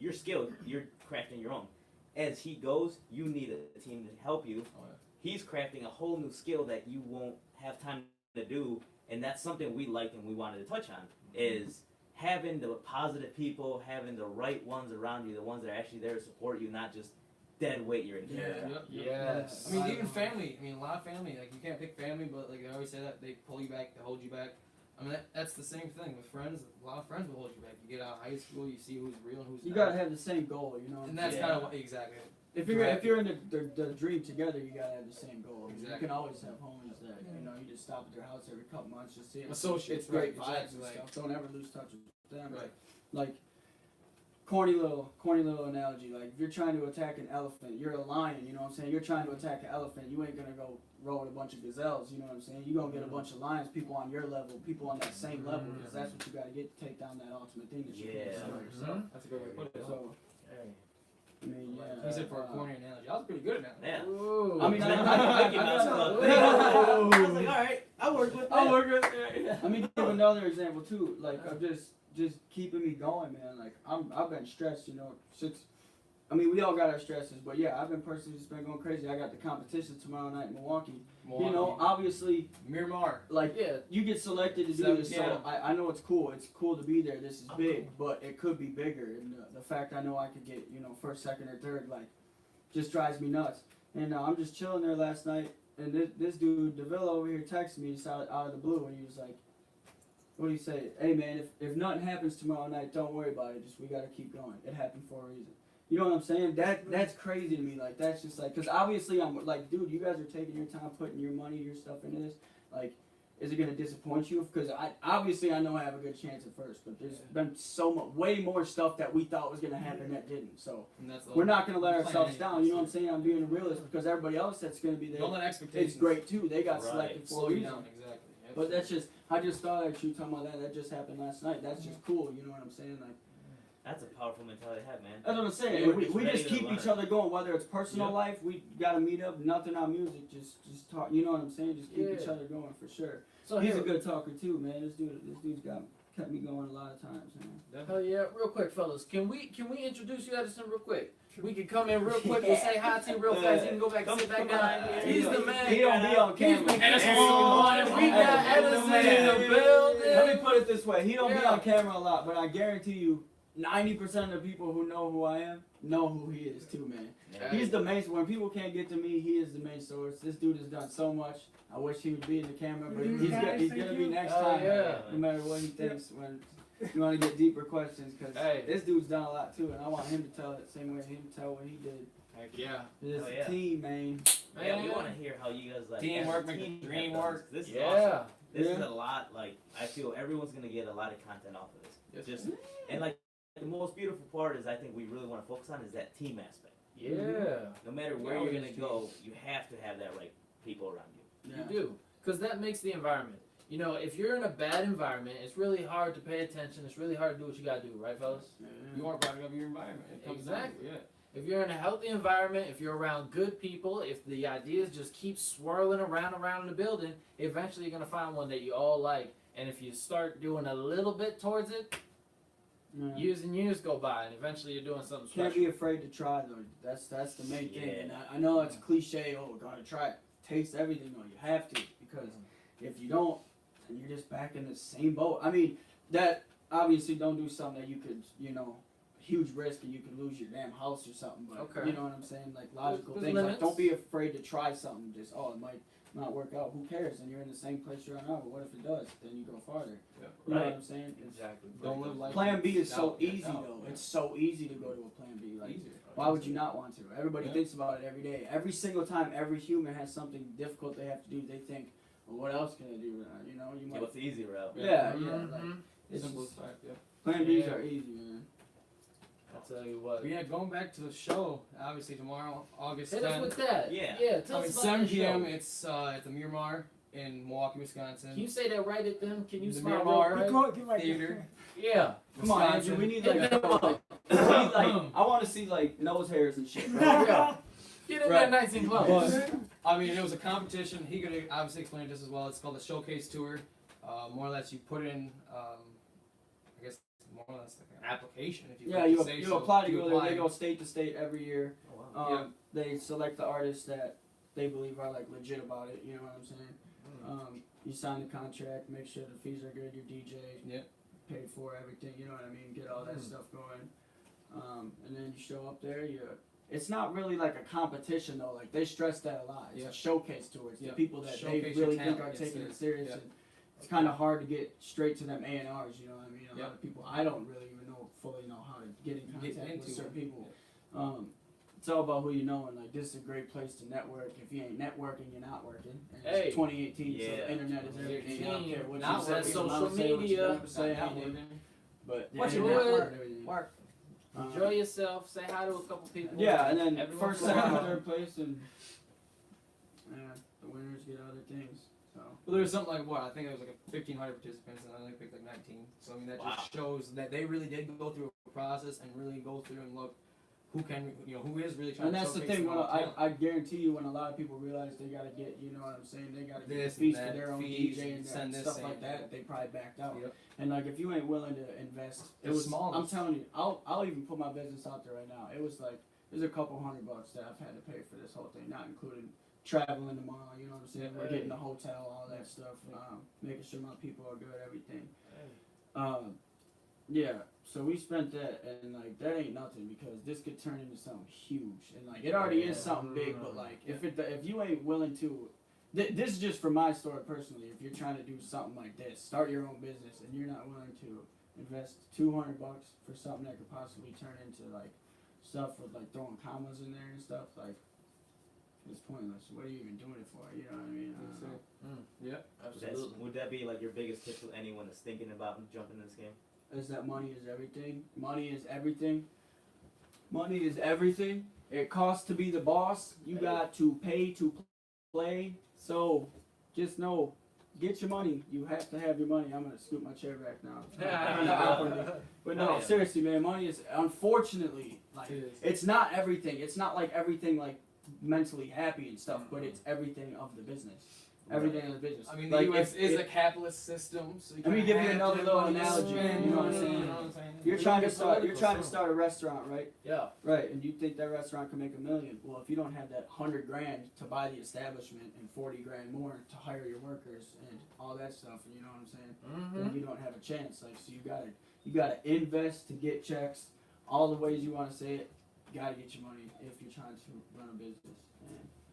S4: your skill. You're crafting your own. As he goes, you need a team to help you.
S3: Oh, yeah.
S4: He's crafting a whole new skill that you won't have time to do, and that's something we liked and we wanted to touch on, is having the positive people, having the right ones around you, the ones that are actually there to support you, not just dead weight you're in.
S3: Yep.
S1: Yes.
S3: I mean, even family. I mean, a lot of family. Like, you can't pick family, but like they always say that they pull you back, they hold you back. I mean, that's the same thing with friends. A lot of friends will hold you back. You get out of high school, you see who's real and who's
S5: You
S3: not.
S5: gotta have the same goal, you know.
S3: And that's
S4: Yeah.
S3: kind of what exactly.
S5: If you're in the dream together, you gotta have the same goal. You
S3: Exactly.
S5: can always have homies that you just stop at their house every couple months, just see them.
S3: Associates,
S5: It's great
S3: right,
S5: vibes
S3: exactly,
S5: and
S3: like-
S5: stuff. Don't ever lose touch with them.
S3: Right.
S5: Like corny little analogy. Like if you're trying to attack an elephant, you're a lion. You know what I'm saying? You're trying to attack an elephant. You ain't gonna go roll with a bunch of gazelles. You know what I'm saying? You're gonna get a bunch of lions, people on your level, people on that same level, because that's what you gotta get to take down that ultimate thing that you can't
S4: Yeah.
S5: destroy yourself.
S3: That's a good way to put it.
S5: So
S1: Hey.
S5: I mean, yeah.
S3: He said for a corny analogy. That was pretty good analogy.
S4: Yeah.
S1: Ooh.
S5: I mean,
S4: I give out stuff. I was like, all right, I'll work with
S5: I'll
S4: that.
S5: work with it. I mean, give another example too. Like, I'm just keeping me going, man. Like, I've been stressed, you know. I mean, we all got our stresses, but yeah, I've been personally just been going crazy. I got the competition tomorrow night in Milwaukee. You know, obviously,
S3: Miramar.
S5: like,
S1: Yeah.
S5: you get selected to do this, so
S3: 7
S5: I know it's cool. It's cool to be there. This is big, but it could be bigger. And the fact I know I could get, you know, first, second, or third, like, just drives me nuts. And I'm just chilling there last night, and this dude, JVilla over here, texted me just out of the blue, and he was like, what do you say? Hey, man, if nothing happens tomorrow night, don't worry about it. Just, we got to keep going. It happened for a reason. You know what I'm saying? That's crazy to me. Like, that's just like, because obviously I'm like, dude, you guys are taking your time, putting your money, your stuff into this. Like, is it going to disappoint you? Because I know I have a good chance at first, but there's been way more stuff that we thought was going to happen that didn't. So
S3: And that's
S5: we're not going to let
S3: plan
S5: ourselves
S3: anything.
S5: down. You know what I'm saying? I'm being a realist because everybody else that's going to be there,
S3: Don't let expectations.
S5: it's great too. They got
S4: Right.
S5: selected for
S3: Slow
S5: a
S3: you
S5: reason.
S3: down. Exactly.
S5: But that's just, I just thought that you talking about that just happened last night. That's just cool. You know what I'm saying? Like,
S4: That's a powerful mentality to have, man.
S5: that's what I'm saying.
S4: You
S5: And
S4: were
S5: we
S4: just
S5: just
S4: ready to
S5: keep each
S4: learn.
S5: other going, whether it's personal
S3: Yep.
S5: life, we gotta meet up, nothing on music, just talk. You know what I'm saying? Just keep each
S1: Yeah.
S5: other going for sure.
S1: So
S5: He's
S1: here,
S5: a good talker too, man. This dude's kept me going a lot of times, man.
S1: hell yeah, real quick, fellas. Can we introduce you, Edison, real quick? We can come in real quick. We'll say hi to you real fast. You can go back and sit back down. He's the man.
S5: He don't be on camera.
S1: Edison.
S5: There you go.
S1: We got
S5: Hey,
S1: Edison
S5: man.
S1: in the building.
S5: Let me put it this way: he don't be
S1: Yeah.
S5: on camera a lot, but I guarantee you, 90% of the people who know who I am know who he is too, man. He's the main. When people can't get to me, he is the main source. This dude has done so much. I wish he would be in the camera, but he's gonna be next
S1: Oh,
S5: time.
S1: yeah.
S5: No matter what he thinks. When you want to get deeper questions, because
S1: Hey.
S5: this dude's done a lot too, and I want him to tell it the same way he tell what he did.
S3: Heck yeah.
S5: It's
S4: Oh,
S5: a
S4: yeah.
S5: team, man.
S4: Yeah, we
S1: Man.
S4: want to hear how you guys like
S3: Teamwork
S4: as a
S3: make the
S4: team
S3: dream
S4: have done
S3: work.
S4: this. This is
S1: Yeah.
S4: awesome. This is
S5: Yeah.
S4: a lot. Like I feel everyone's gonna get a lot of content off of this.
S3: Yes.
S4: Just and like the most beautiful part is I think we really want to focus on is that team aspect.
S1: Yeah,
S4: No matter where
S5: Yeah,
S4: you're
S5: always
S4: gonna go, you have to have that right people around you.
S5: Yeah.
S1: you do. Because that makes the environment. You know, if you're in a bad environment, it's really hard to pay attention. It's really hard to do what you got to do, right, fellas?
S3: You are a product of your environment. It comes
S1: Exactly.
S3: down to,
S1: If you're in a healthy environment, if you're around good people, if the ideas just keep swirling around in the building, eventually you're going to find one that you all like. And if you start doing a little bit towards it,
S5: Yeah.
S1: years and years go by, and eventually you're doing something
S5: Can't
S1: special.
S5: be afraid to try though. That's the main thing.
S4: Yeah.
S5: And I know it's cliche. Oh, gotta try it. Taste everything. No, you have to, because if you don't, then you're just back in the same boat. I mean, that obviously don't do something that you could, huge risk and you could lose your damn house or something. But
S1: Okay.
S5: you know what I'm saying? Like logical
S1: There's
S5: things.
S1: limits.
S5: Like don't be afraid to try something. Just it might not work out. Who cares? And you're in the same place you're in now. But what if it does? Then you go farther.
S3: Yeah.
S5: You know
S4: Right.
S5: what I'm saying? It's,
S1: Exactly.
S3: Don't live life.
S5: Plan B is so
S3: without-
S5: easy
S3: without,
S5: though.
S3: yeah.
S5: It's so easy to go to a plan B. Like
S3: Easier.
S5: why would you not want to? Everybody
S3: Yeah.
S5: thinks about it every day. Every single time every human has something difficult they have to do, they think, well, what else can I do? You
S4: Yeah,
S5: might.
S4: what's the easy route?
S5: Yeah,
S1: Mhm.
S5: Like, it's
S3: Simple
S5: just,
S3: as fact, yeah.
S5: plan Bs
S1: Yeah.
S5: are easy, man.
S1: I'll tell you what.
S3: But yeah, going back to the show, obviously tomorrow, August
S1: Hit us
S3: 10th.
S1: with that.
S4: Yeah.
S1: Yeah, tell us about
S3: 7
S1: the show.
S3: p.m. It's at the Miramar in Milwaukee, Wisconsin.
S1: Can you say that right at them? Can you
S3: The
S1: smile
S3: Miramar.
S1: real
S6: You
S1: bright?
S6: go, get like
S3: Theater.
S1: Yeah.
S5: Come on,
S3: Wisconsin.
S5: Andrew. We need
S1: Hit
S5: like,
S1: them up.
S5: we need, like I want to see like nose hairs and shit. Right?
S1: Yeah. Get in
S5: Right.
S1: there nice and close.
S3: But, I mean, it was a competition. He could obviously explain it just as well. It's called the Showcase Tour. More or less, you put in, I guess, more or less like an application, if you
S5: Yeah,
S3: like
S5: you
S3: to say
S5: you
S3: so.
S5: apply to
S3: You
S5: go there.
S3: apply.
S5: They go state to state every year.
S4: Oh, wow.
S3: Yeah.
S5: They select the artists that they believe are like legit about it. You know what I'm saying? You sign the contract, make sure the fees are good. Your DJ,
S3: Yep.
S5: paid for everything. You know what I mean? Get all that stuff going, and then you show up there. It's not really like a competition though. Like they stress that a lot. It's
S3: Yeah.
S5: a showcase tour. It's
S3: Yeah.
S5: the people that
S3: Showcase
S5: they
S3: your
S5: really think
S3: talent.
S5: are
S3: It's
S5: taking
S3: the-
S5: it serious.
S3: yeah.
S5: And it's kind of hard to get straight to them A&Rs. You know what I mean? A
S3: Yeah.
S5: lot of people I don't really even fully know how to get in contact with
S3: into
S5: certain
S3: it.
S5: people. It's all about who you know, and like this is a great place to network. If you ain't networking, you're not working. And
S1: Hey.
S5: it's 2018, so
S4: Yeah.
S5: the internet is everything. I don't care what
S3: Not
S5: you say,
S3: working.
S5: you know,
S1: Social
S5: say what you
S1: media.
S5: want to say,
S3: Not
S5: anything.
S3: working.
S5: But the
S1: What you
S5: internet
S1: doing?
S5: part of everything.
S3: Work.
S1: Enjoy yourself. Say hi to a couple people.
S5: Yeah, and then
S1: Everyone
S5: first,
S1: go
S5: second,
S1: out.
S5: third place, and the winners get other things. So.
S3: Well, there was something like what? I think it was like 1,500 participants, and I only picked like 19. So I mean, that just shows that they really did go through a process and really go through and look who can, who is really trying
S5: And
S3: to
S5: that's the
S3: showcase
S5: thing.
S3: their
S5: When
S3: own talent.
S5: I guarantee you, when a lot of people realize they gotta get, you know what I'm saying, they gotta get
S3: This
S5: the fees
S3: and
S5: for
S3: that,
S5: their own
S3: fees
S5: DJ
S3: and
S5: and
S3: send this,
S5: stuff
S3: send
S5: like
S3: that.
S5: that, they probably backed out.
S3: Yep.
S5: And like, if you ain't willing to invest,
S3: It's small.
S5: I'm telling you, I'll even put my business out there right now. It was like, there's a couple $100 that I've had to pay for this whole thing, not including traveling tomorrow. You know what I'm saying? We're getting the hotel, all that stuff, making sure my people are good, everything. Yeah, so we spent that, and like that ain't nothing because this could turn into something huge, and like it already is something big. But like if you ain't willing to, this is just for my story personally. If you're trying to do something like this, start your own business, and you're not willing to invest $200 for something that could possibly turn into like stuff with like throwing commas in there and stuff, like it's pointless. What are you even doing it for? You know what I mean? I don't know.
S3: Yeah.
S1: Absolutely.
S4: Would that be like your biggest tip to anyone that's thinking about jumping in this game?
S5: Is that money is everything. Money is everything. Money is everything. It costs to be the boss. You got to pay to play. So just know, get your money. You have to have your money. I'm gonna scoot my chair back now. But no, seriously, man, money is unfortunately like it's not everything. It's not like everything like mentally happy and stuff, but it's everything of the business. Everything of the business.
S3: I mean, the
S5: like
S3: U.S. is a capitalist system, so you
S5: Let me
S3: kinda
S5: give you
S3: have
S5: another
S3: to
S5: little
S3: have money to
S5: analogy,
S3: spend,
S5: you know what I'm saying?
S3: you know what I'm saying?
S5: You're trying to start. You're
S1: political,
S5: trying to
S1: so.
S5: start a restaurant, right?
S1: Yeah.
S5: Right, and you think that restaurant can make $1 million. Well, if you don't have that $100 grand to buy the establishment and $40 grand more to hire your workers and all that stuff, you know what I'm saying? Then you don't have a chance. Like, so you gotta invest to get checks. All the ways you want to say it, you gotta get your money if you're trying to run a business.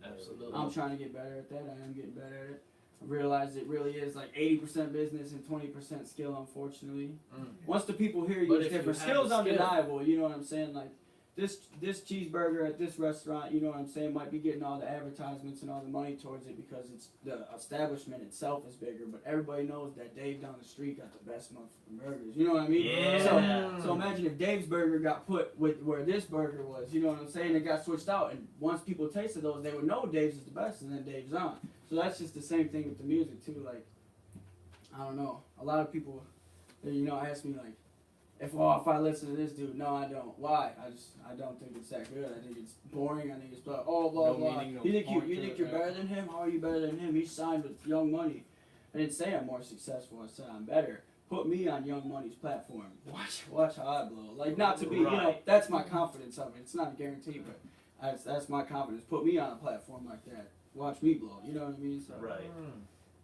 S5: And
S1: Absolutely.
S5: I'm trying to get better at that. I am getting better at it. I realized it really is like 80% business and 20% skill, unfortunately. Once the people hear you,
S1: But
S5: it's
S1: if you
S5: different.
S1: have
S5: Skill's
S1: the skill.
S5: undeniable, you know what I'm saying? Like, this cheeseburger at this restaurant, you know what I'm saying, might be getting all the advertisements and all the money towards it because it's the establishment itself is bigger, but everybody knows that Dave down the street got the best motherfucking burgers. You know what I mean?
S4: Yeah.
S5: So imagine if Dave's burger got put with where this burger was, you know what I'm saying? It got switched out, and once people tasted those, they would know Dave's is the best, and then Dave's on. So that's just the same thing with the music too. Like, I don't know. A lot of people, you know, ask me like, if I listen to this dude, no, I don't. Why? I don't think it's that good. I think it's boring. I think it's blah
S3: No
S5: blah.
S3: meaning, no
S5: You think
S3: point
S5: you
S3: to
S5: think
S3: it,
S5: you're
S3: right?
S5: better than him? How are you better than him? He's signed with Young Money. I didn't say I'm more successful. I said I'm better. Put me on Young Money's platform. Watch how I blow. Like, not to be, you know,
S4: Right.
S5: that's my confidence of it. It's not a guarantee, but that's my confidence. Put me on a platform like that. Watch me blow. You know what I mean? So,
S4: Right.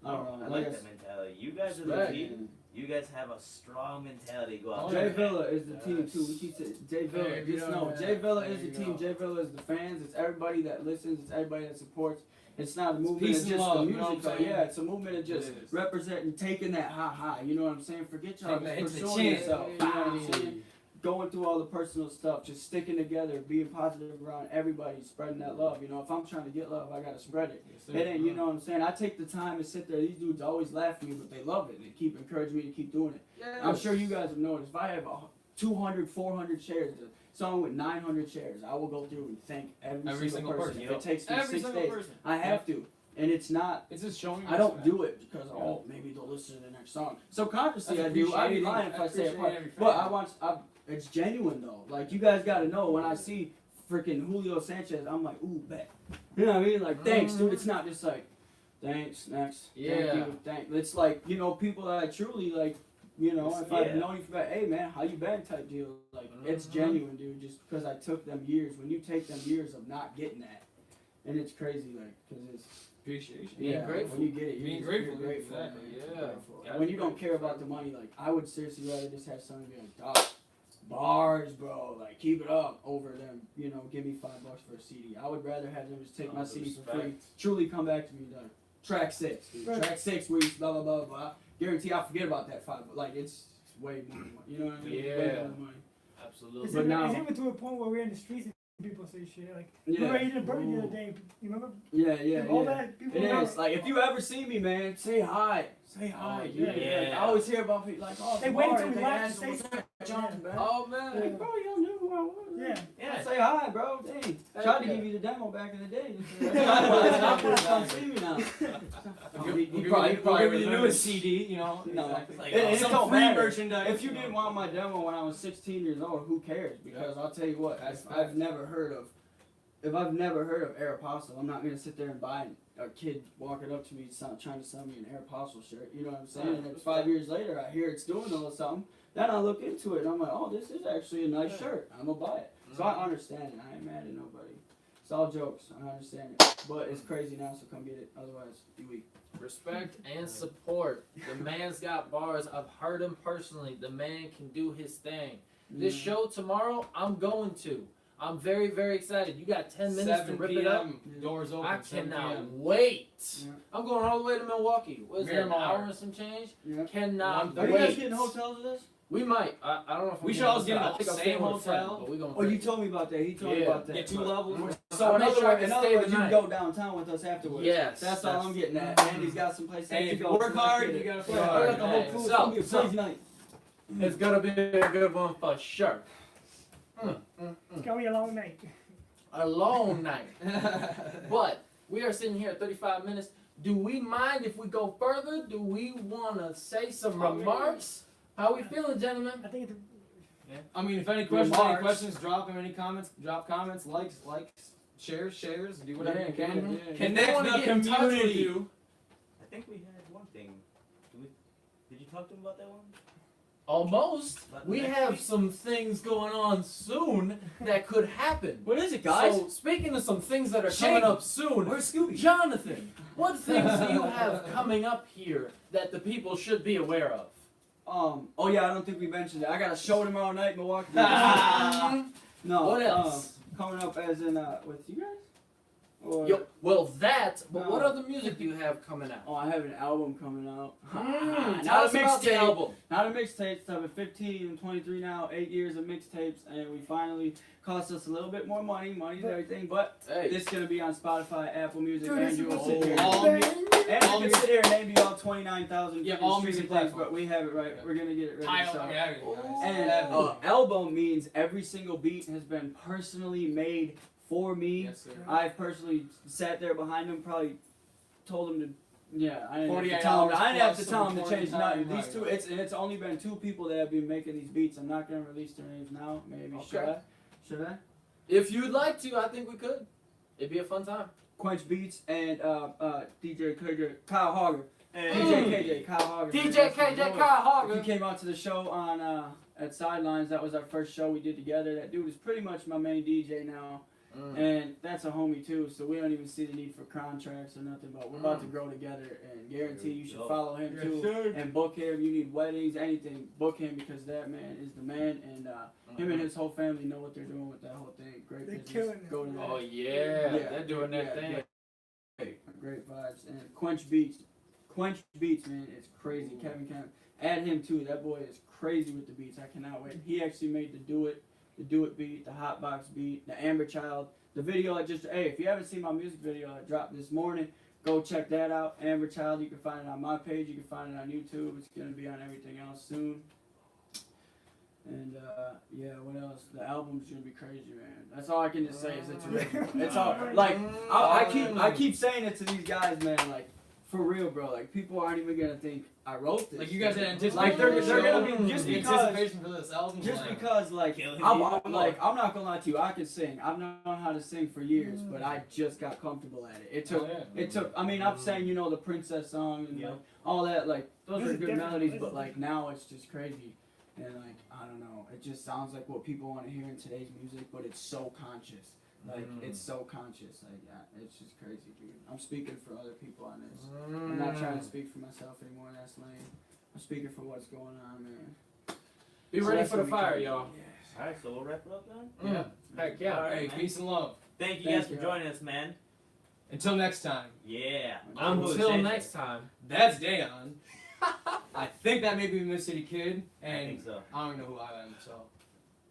S5: I don't know.
S4: I like that mentality. You guys are the
S1: Respect.
S4: team. You guys have a strong mentality. Go out
S1: Oh,
S4: there.
S5: JVilla is the team too. We keep saying JVilla.
S3: Hey,
S5: Just know
S3: yeah.
S5: JVilla
S3: There
S5: is the
S3: you
S5: team.
S3: go.
S5: JVilla is the fans. It's everybody that listens. It's everybody that supports. It's not a movement.
S3: peace
S5: It's
S3: and
S5: just
S3: love,
S5: the
S3: you know
S5: music.
S3: what I'm saying?
S5: Yeah, it's a movement of just
S3: It is.
S5: representing, taking that high. You know what I'm saying? Forget y'all
S3: Taking that
S5: just
S3: into the
S5: pursuing
S3: chin.
S5: yourself. You know what I'm saying? Going through all the personal stuff, just sticking together, being positive around everybody, spreading that love. You know, if I'm trying to get love, I gotta spread it.
S3: Yes, sir.
S5: It ain't, you know what I'm saying? I take the time to sit there. These dudes always laugh at me, but they love it. They keep encouraging me to keep doing it. I'm sure you guys have noticed. If I have 200, 400 shares, a song with 900 shares, I will go through and thank every single person. If
S4: Yep.
S5: it takes me
S3: Every
S5: 6
S3: single
S5: days,
S3: person.
S5: I have to. And it's not.
S3: It's just showing.
S5: I don't do it because maybe they'll listen to the next song. Subconsciously, I do. I'd be lying if I say it. But it's genuine though. Like, you guys got to know when I see freaking Julio Sanchez, I'm like, ooh, bet. You know what I mean? Like, thanks, dude. It's not just like, thanks, next.
S1: Yeah.
S5: Thank you, thank. It's like, you know, people that I truly like. You know, if I've known you for about, hey man, how you been type deal. Like, it's genuine, dude. Just because I took them years. When you take them years of not getting that, and it's crazy, like, because it's.
S3: Appreciation.
S1: Being grateful.
S5: When you get it,
S3: Being
S5: you're
S3: grateful,
S5: grateful.
S3: exactly,
S5: man.
S3: yeah.
S5: You're grateful.
S1: Gotta
S5: When
S1: be
S5: you don't care about the money, like, I would seriously rather just have someone be like, dog, bars, bro, like, keep it up, over them, you know, give me $5 for a CD. I would rather have them just take my CD for free, truly come back to me, like, track 6, dude.
S6: Right.
S5: Track 6 where you blah, blah, blah, blah. Guarantee I'll forget about that $5, but, like, it's way more money, you know what I mean?
S1: Yeah.
S5: Way more money.
S1: Absolutely.
S6: It's
S5: But
S6: even,
S5: now-
S6: it's even to a point where we're in the streets and people say shit. Like,
S5: Yeah.
S6: we were eating a burger the other day. You remember?
S5: Yeah.
S6: All that people
S5: It
S6: know.
S5: is. Like, if you ever see me, man, say hi. Say hi.
S1: Oh,
S5: Yeah.
S1: yeah.
S5: Like, I always hear about people like, oh,
S6: They
S5: the
S6: wait
S5: bar,
S6: till we
S5: they
S6: left to
S5: ask
S6: say
S5: what's
S6: something.
S5: up, Jonathan, man.
S1: Oh man.
S5: Like, bro, y'all knew who I was.
S6: Yeah.
S1: Yeah.
S5: Say hi, bro. Dang.
S1: Hey,
S5: Tried to
S1: yeah.
S5: give you the demo back in the day. That's why it's not to come see me now.
S3: He probably with your newest CD, you know.
S5: No.
S3: Exactly.
S4: Like,
S5: It
S3: some
S5: don't
S3: free
S5: matter.
S3: merchandise.
S5: If you didn't want my demo when I was 16 years old, who cares? Because I'll tell you what,
S3: That's
S5: if I've never heard of Aeropostale, I'm not gonna sit there and buy a kid walking up to me trying to sell me an Aeropostale shirt. You know what I'm saying? And it's 5 years later, I hear it's doing a little something. Then I look into it and I'm like, oh, this is actually a nice shirt. I'm gonna buy it. So I understand it. I ain't mad at nobody. It's all jokes. I understand it. But it's crazy now, so come get it. Otherwise, you weak.
S1: Respect and support. The man's got bars. I've heard him personally. The man can do his thing. This show tomorrow, I'm going to. I'm very, very excited. You got 10 minutes to
S3: 7
S1: rip it up.
S3: p.m. Doors open.
S1: I
S3: 7
S1: cannot
S3: p.m.
S1: wait.
S5: Yeah.
S1: I'm going all the way to Milwaukee. What is it, an
S3: Miramar.
S1: hour and some change?
S5: Yeah.
S1: Cannot
S5: Are you guys
S1: wait.
S5: getting hotels of this?
S1: We might. I don't know if
S3: We
S1: I'm
S3: should
S1: getting
S3: always get
S1: a
S3: in
S1: hotel.
S3: the
S1: I think I'm
S3: same
S1: staying with a friend,
S3: hotel.
S1: but we gonna
S5: Oh, you told me about that. He told me
S1: Yeah.
S5: about that.
S3: Get 2 levels.
S1: So I make sure I can
S5: in
S1: stay
S5: other
S1: the
S5: words, you
S1: night.
S5: can go downtown with us afterwards.
S1: Yes,
S5: That's all
S1: that's-
S5: I'm getting at. Andy's got some places
S3: Hey,
S5: to
S3: if you
S5: go.
S3: work
S5: so
S3: hard,
S5: let's
S3: you
S5: get
S3: gotta
S5: it.
S3: play
S5: Yeah,
S3: hard.
S5: I got the whole
S1: Hey,
S5: crew.
S1: so-
S5: It's gonna be a
S1: so-
S5: crazy night.
S1: It's gonna be a good one for sure.
S6: It's gonna be a long night.
S1: A long night. But we are sitting here at 35 minutes. Do we mind if we go further? Do we want to say some
S5: Oh, yeah.
S1: remarks? How we feeling, gentlemen?
S6: I think it's
S3: I mean, if any questions, drop them. Any comments, drop comments, likes, shares, do whatever you can.
S5: yeah.
S1: If they
S3: Connect
S1: wanna
S3: the
S1: get in touch with
S3: community.
S1: you,
S4: I think we had one thing. Did you talk to him about that one?
S1: almost.
S4: About
S1: We
S4: next
S1: have
S4: week?
S1: some things going on soon that could happen.
S5: What is it, guys?
S1: So, speaking of some things that are
S5: Shane,
S1: coming up soon,
S5: Where's Scooby?
S1: Jonathan, what things do you have coming up here that the people should be aware of?
S5: Oh yeah, I don't think we mentioned it. I got a show tomorrow night in Milwaukee. No.
S1: What else?
S5: Coming up as in with you guys? Or
S1: Well, that, but
S5: No.
S1: what other music do you have coming out?
S5: oh, I have an album coming out.
S1: Tell
S5: Not
S1: us
S5: a
S1: about the
S5: mixtape.
S1: album.
S5: Not a mixtape. So I'm 15 and 23 now. 8 years of mixtapes, and we finally cost us a little bit more money. Money's everything, but
S1: Hey.
S5: it's gonna be on Spotify, Apple Music,
S6: Dude,
S5: and
S6: this
S5: you will
S6: is
S5: sit here.
S3: all
S5: And
S3: all
S5: you can sit here and name you all 29,000
S3: Yeah,
S5: different
S3: all
S5: streaming
S3: music
S5: things,
S3: platforms.
S5: but we have it right.
S3: Yeah.
S5: We're gonna get it ready.
S3: Title,
S5: so.
S3: I mean, everything. guys.
S5: And
S3: Everything.
S5: album means every single beat has been personally made for me.
S3: Yes, sir.
S5: I've personally sat there behind him, probably told him to. Yeah, I didn't have
S3: 48
S5: to tell him.
S3: hours
S5: I didn't have
S3: plus
S5: to tell him to
S3: recording
S5: change
S3: time,
S5: nothing. These
S3: right,
S5: two,
S3: right.
S5: it's only been 2 people that have been making these beats. I'm not gonna release their names now. Maybe should
S1: Okay.
S5: I? Should I?
S1: If you'd like to, I think we could. It'd be a fun time.
S5: Quench Beats and DJ KJ Kyle Hogger.
S4: Hey.
S5: DJ KJ Kyle Hogger.
S1: DJ KJ Kyle
S5: If you
S1: Hogger.
S5: came out to the show on at Sidelines, that was our first show we did together. That dude is pretty much my main DJ now. And that's a homie too, so we don't even see the need for contracts or nothing, but we're about to grow together and guarantee you should follow him too and book him. You need weddings, anything, book him because that man is the man, and him and his whole family know what they're doing with that whole thing. Great
S6: They're
S5: business.
S6: killing it.
S5: Go to that.
S1: Oh yeah, they're doing their thing.
S5: Great vibes. And Quench Beats, man, it's crazy. Kevin, add him too. That boy is crazy with the beats. I cannot wait. He actually made the Do It beat, the Hotbox beat, the Amber Child, the video I just. Hey, if you haven't seen my music video I dropped this morning, go check that out. Amber Child, you can find it on my page. You can find it on YouTube. It's gonna be on everything else soon. And yeah, what else? The album's gonna be crazy, man. That's all I can just say is it's original. It's all like I keep saying it to these guys, man. Like for real, bro. Like people aren't even gonna think I wrote this.
S3: Like you guys had anticipation.
S5: Like they're gonna be just
S3: the
S5: because.
S3: anticipation for this album.
S5: Just because, like,
S4: Killing
S5: I'm
S4: you.
S5: not gonna lie to you. I can sing. I've known how to sing for years, but I just got comfortable at it. It took. I mean, I'm saying, the Princess song and
S4: Yeah.
S5: like, all that. Like, those
S6: This
S5: are
S6: is
S5: good
S6: different.
S5: melodies,
S6: This
S5: but
S6: is
S5: like now it's just crazy. And like, I don't know. It just sounds like what people want to hear in today's music, but it's so conscious. Like, it's so conscious. Like, it's just crazy, dude. I'm speaking for other people on this. I'm not trying to speak for myself anymore. That's lame. I'm speaking for what's going on, man.
S1: Be
S5: So
S1: ready
S5: that's
S1: for the
S5: what we
S1: fire,
S5: can-
S1: y'all.
S5: Yes.
S4: Alright, so we'll wrap it up then.
S1: Yeah. Heck yeah.
S4: Alright,
S3: Hey,
S4: man.
S3: peace and love.
S4: Thank you
S5: Thank
S4: guys for
S5: you.
S4: joining us, man.
S3: Until next time.
S4: Yeah.
S1: Until next time.
S3: That's Dayon. I think that may be Miss City Kid,
S4: I
S3: and
S4: think so.
S3: I don't even know who I am. So,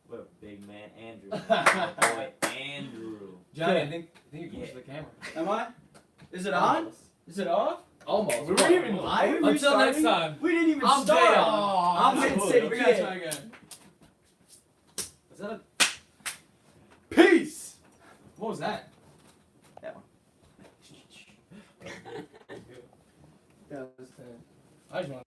S4: What a big man, Andrew. My boy, Andrew.
S3: Johnny, I think you're close to the camera.
S5: Am I? Is it on? Is it off?
S1: Almost.
S3: We weren't even live?
S1: Until next time.
S5: We didn't even
S1: I'm
S5: start.
S1: Dale.
S5: I'm Mid City
S3: We gotta
S5: Kid.
S3: try again. Is that a peace? What was that?
S5: That one.
S3: I just want